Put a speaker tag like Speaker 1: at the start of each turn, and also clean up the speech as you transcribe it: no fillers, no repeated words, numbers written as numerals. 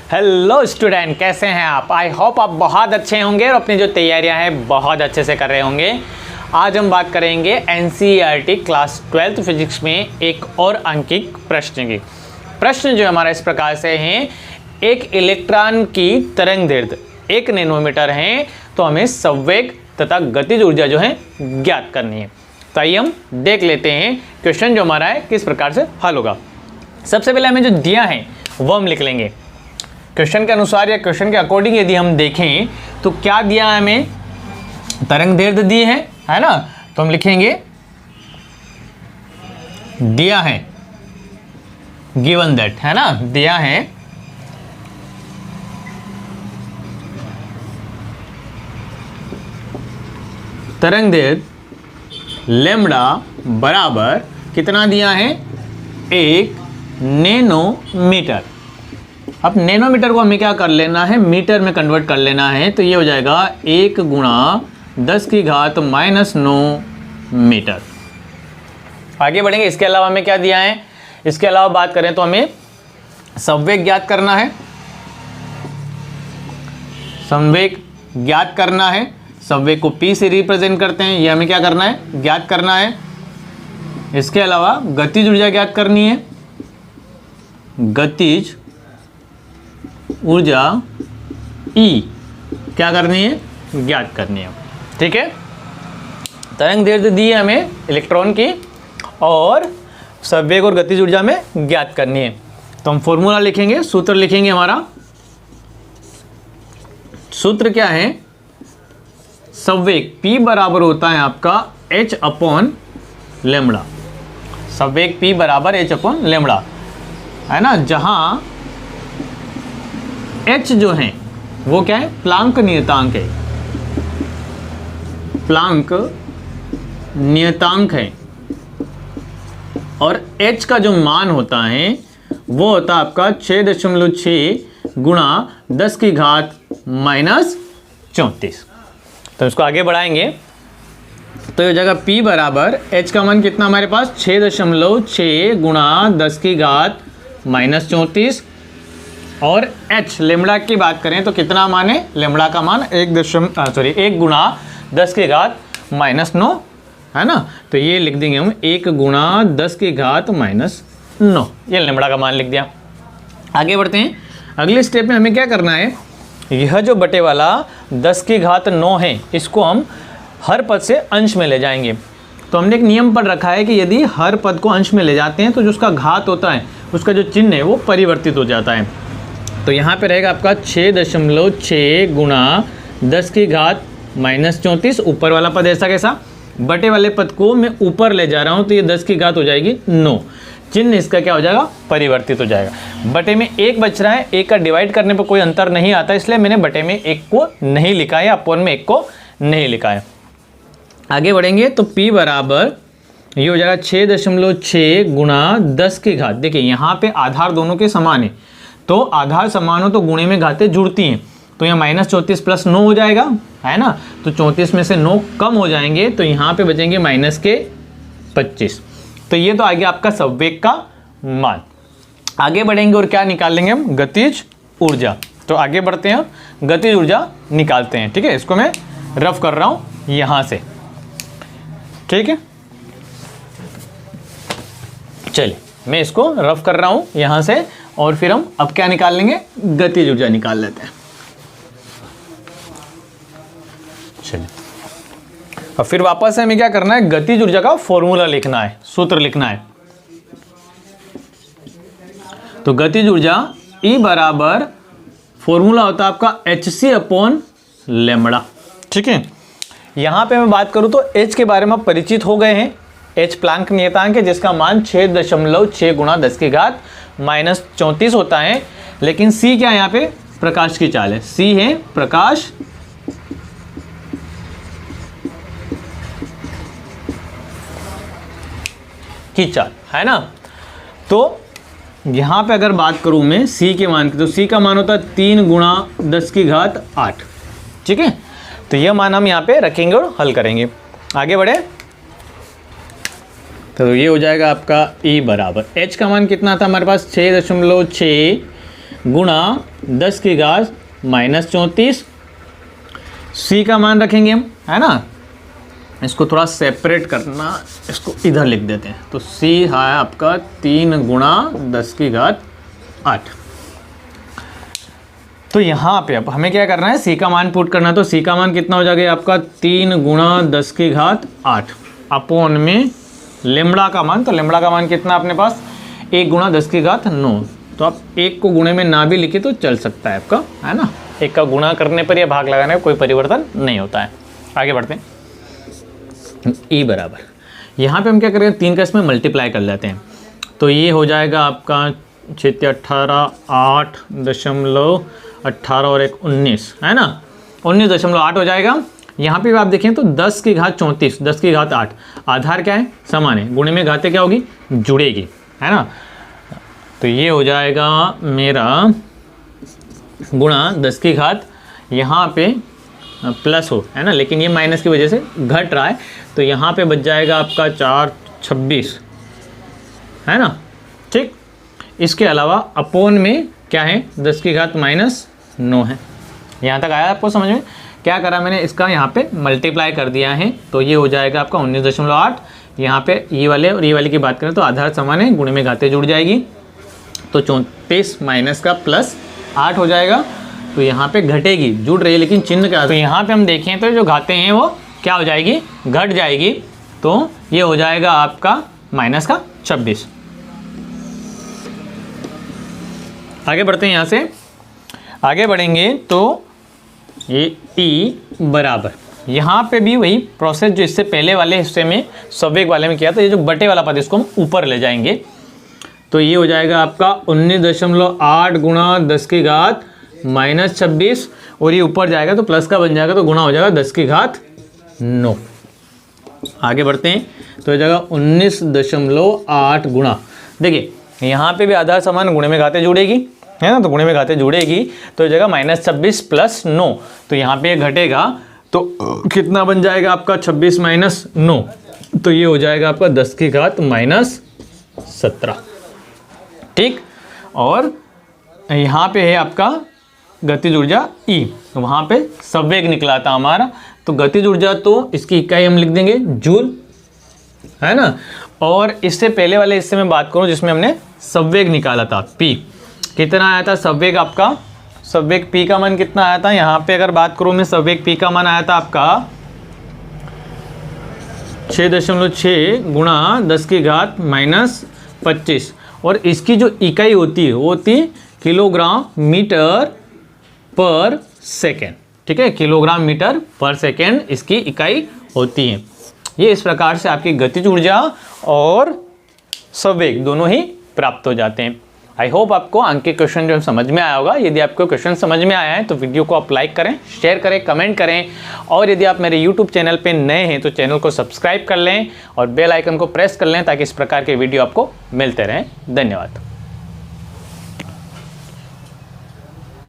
Speaker 1: Hello student, कैसे हैं आप? आई होप आप बहुत अच्छे होंगे और अपनी जो तैयारियां हैं बहुत अच्छे से कर रहे होंगे। आज हम बात करेंगे एनसीईआरटी क्लास 12th फिजिक्स में एक और अंकिक प्रश्न की। प्रश्न जो हमारा इस प्रकार से हैं, एक इलेक्ट्रॉन की तरंग दैर्ध्य 1 नैनोमीटर है, तो हमें संवेग तथा गतिज ऊर्जा जो है ज्ञात करनी है। तो आइए हम देख लेते हैं क्वेश्चन जो हमारा है किस प्रकार से हल होगा। सबसे पहले हमें जो दिया है वो हम लिख लेंगे। क्वेश्चन के अनुसार या क्वेश्चन के अकॉर्डिंग यदि हम देखें तो क्या दिया है, हमें तरंग दैर्ध्य दी है ना। तो हम लिखेंगे दिया है, गिवन दैट, है ना, दिया है तरंग दैर्ध्य लैम्ब्डा बराबर कितना दिया है, 1 नैनोमीटर। अब नैनोमीटर को हमें क्या कर लेना है, मीटर में कन्वर्ट कर लेना है। तो ये हो जाएगा 1 गुणा 10⁻⁹ मीटर। आगे बढ़ेंगे। इसके अलावा हमें क्या दिया है, इसके अलावा बात करें तो हमें संवेग ज्ञात करना है। संवेग ज्ञात करना है, संवेग को P से रिप्रेजेंट करते हैं, ये हमें क्या करना है, ज्ञात करना है। इसके अलावा गतिज ऊर्जा ज्ञात करनी है, गतिज ऊर्जा E क्या करनी है, ज्ञात करनी है। ठीक है, तरंग दैर्ध्य दी है हमें इलेक्ट्रॉन की और संवेग और गतिज ऊर्जा में ज्ञात करनी है। तो हम फॉर्मूला लिखेंगे, सूत्र लिखेंगे। हमारा सूत्र क्या है, संवेग P बराबर होता है आपका H/λ। संवेग P बराबर H/λ, है ना, जहां H जो है वो क्या है, प्लांक नियतांक है। प्लांक नियतांक है और H का जो मान होता है वो होता है आपका 6.6 गुणा 10⁻⁻34। तो इसको आगे बढ़ाएंगे तो ये हो जाएगा P बराबर H का मान कितना हमारे पास, 6.6 गुणा 10⁻⁻34 और H लैम्ब्डा की बात करें तो कितना मान है, लैम्ब्डा का मान 1 गुणा 10⁻⁹ है ना। तो ये लिख देंगे हम 1 गुणा 10⁻⁹, ये लैम्ब्डा का मान लिख दिया। आगे बढ़ते हैं। अगले स्टेप में हमें क्या करना है, यह जो बटे वाला 10⁹ है इसको हम हर पद से अंश में ले जाएंगे। तो हमने एक नियम पढ़ रखा है कि यदि हर पद को अंश में ले जाते हैं तो जो उसका घात होता है उसका जो चिन्ह है वो परिवर्तित हो जाता है। तो यहाँ पे रहेगा आपका 6.6 गुणा 10⁻⁻34, ऊपर वाला पद ऐसा कैसा, बटे वाले पद को मैं ऊपर ले जा रहा हूँ तो ये 10 की घात हो जाएगी 9, चिन्ह इसका क्या हो जाएगा, परिवर्तित हो जाएगा। बटे में 1 बच रहा है, 1 का डिवाइड करने पर कोई अंतर नहीं आता, इसलिए मैंने बटे में 1 को नहीं लिखा है, अपॉन में 1 को नहीं लिखा है। आगे बढ़ेंगे तो P बराबर ये हो जाएगा 6.6 गुणा 10 की घात। देखिए यहाँ पे आधार दोनों के समान है, तो आधार समान हो तो गुणे में घातें जुड़ती हैं। तो यहाँ -34 + 9 हो जाएगा, है ना। तो 34 में से 9 कम हो जाएंगे तो यहाँ पे बचेंगे -25। तो ये तो आ गया आपका संवेग का मान। आगे बढ़ेंगे और क्या निकाल लेंगे हम, गतिज ऊर्जा। तो आगे बढ़ते हैं, गतिज ऊर्जा निकालते हैं। ठीक है, इसको मैं रफ कर रहा हूँ यहाँ से। ठीक है, चलिए मैं इसको रफ कर रहा हूँ यहाँ से और फिर हम अब क्या निकाल लेंगे, गतिज ऊर्जा निकाल लेते हैं। चलिए, और फिर वापस से हमें क्या करना है, गतिज ऊर्जा का फॉर्मूला लिखना है, सूत्र लिखना है। तो गतिज ऊर्जा E बराबर फॉर्मूला होता है आपका Hc/λ। ठीक है, यहां पे मैं बात करूं तो H के बारे में आप परिचित हो गए हैं। H प्लांक नियतांक है जिसका मान 6.6 गुणा 10⁻⁻34 होता है। लेकिन C क्या है, यहाँ पे प्रकाश की चाल है। C है प्रकाश की चाल, है ना। तो यहां पे अगर बात करूं मैं C के मान की, तो C का मान होता है 3 गुणा 10⁸। ठीक है, तो यह मान हम यहाँ पे रखेंगे और हल करेंगे। आगे बढ़े तो ये हो जाएगा आपका E बराबर H का मान कितना था हमारे पास, 6.6 गुणा 10 की घात -34। c का मान रखेंगे हम, है ना, इसको थोड़ा सेपरेट करना, इसको इधर लिख देते हैं। तो c है आपका 3 गुणा 10 की घात 8। तो यहाँ पे अब हमें क्या करना है, c का मान पुट करना है। तो c का मान कितना हो जाएगा आपका 3 गुणा 10 की घात 8 अपॉन में लेमड़ा का मान। तो लेमड़ा का मान कितना अपने पास 1 गुणा 10 की घात 9। तो आप 1 को गुणे में ना भी लिखे तो चल सकता है आपका, है ना। 1 का गुणा करने पर या भाग लगाने में कोई परिवर्तन नहीं होता है। आगे बढ़ते हैं। ई बराबर, यहाँ पे हम क्या करेंगे, 3 का इसमें मल्टीप्लाई कर लेते हैं। तो ये हो जाएगा आपका 6 18 8.18 और 1 19, है ना, 19.8 हो जाएगा। यहाँ पे भी आप देखें तो 10 की घात 34, 10 की घात 8, आधार क्या है, समान है, गुणे में घातें क्या होगी, जुड़ेगी, है ना। तो ये हो जाएगा मेरा गुणा 10 की घात, यहाँ पे प्लस हो, है ना, लेकिन ये माइनस की वजह से घट रहा है। तो यहाँ पे बच जाएगा आपका 4 26, है ना, ठीक। इसके अलावा अपोन में क्या है, 10 की घात -9 है। यहाँ तक आया आपको समझ में? क्या करा मैंने, इसका यहाँ पे मल्टीप्लाई कर दिया है। तो ये हो जाएगा आपका 19.8। यहाँ पे ये वाले और ये वाले की बात करें तो आधार समान है, गुणे में घातें जुड़ जाएगी। तो 34 माइनस का +8 हो जाएगा। तो यहाँ पे घटेगी, जुड़ रही है लेकिन चिन्ह क्या। तो यहाँ पे हम देखें तो जो घातें हैं वो क्या हो जाएगी, घट जाएगी। तो ये हो जाएगा आपका -26। आगे बढ़ते हैं, यहाँ से आगे बढ़ेंगे तो ये ई बराबर, यहाँ पे भी वही प्रोसेस जो इससे पहले वाले हिस्से में सवेग वाले में किया था। ये जो बटे वाला पद इसको हम ऊपर ले जाएंगे। तो ये हो जाएगा आपका 19.8 गुणा 10 की घात -26 और ये ऊपर जाएगा तो प्लस का बन जाएगा, तो गुणा हो जाएगा 10 की घात 9। आगे बढ़ते हैं। तो हो जाएगा 19.8 गुणा, देखिए यहाँ पे भी आधार समान, गुणे में घातें जुड़ेगी, है ना। तो गुणे में घातें जुड़ेगी तो हो जाएगा -26 + 9। तो यहाँ पे घटेगा तो कितना बन जाएगा आपका 26 - 9। तो ये हो जाएगा आपका 10 की घात -17, ठीक। और यहाँ पे है आपका गतिज ऊर्जा ई, तो वहाँ पे संवेग निकला था हमारा। तो गतिज ऊर्जा तो इसकी इकाई हम लिख देंगे जूल, है ना। और इससे पहले वाले हिस्से में बात करूँ जिसमें हमने संवेग निकाला था, पी कितना आया था संवेग आपका, संवेग पी का मान कितना आया था। यहाँ पे अगर बात करूँ मैं, संवेग पी का मान आया था आपका 6.6 गुणा 10 की घात -25 और इसकी जो इकाई होती है वो होती किलोग्राम मीटर पर सेकेंड, ठीक है, किलोग्राम मीटर पर सेकेंड इसकी इकाई होती है। ये इस प्रकार से आपकी गतिज ऊर्जा और संवेग दोनों ही प्राप्त हो जाते हैं। आई होप आपको अंक के क्वेश्चन जो समझ में आया होगा। यदि आपको क्वेश्चन समझ में आया है तो वीडियो को आप लाइक करें, शेयर करें, कमेंट करें और यदि आप मेरे यूट्यूब चैनल पे नए हैं तो चैनल को सब्सक्राइब कर लें और बेल आइकन को प्रेस कर लें ताकि इस प्रकार के वीडियो आपको मिलते रहें। धन्यवाद।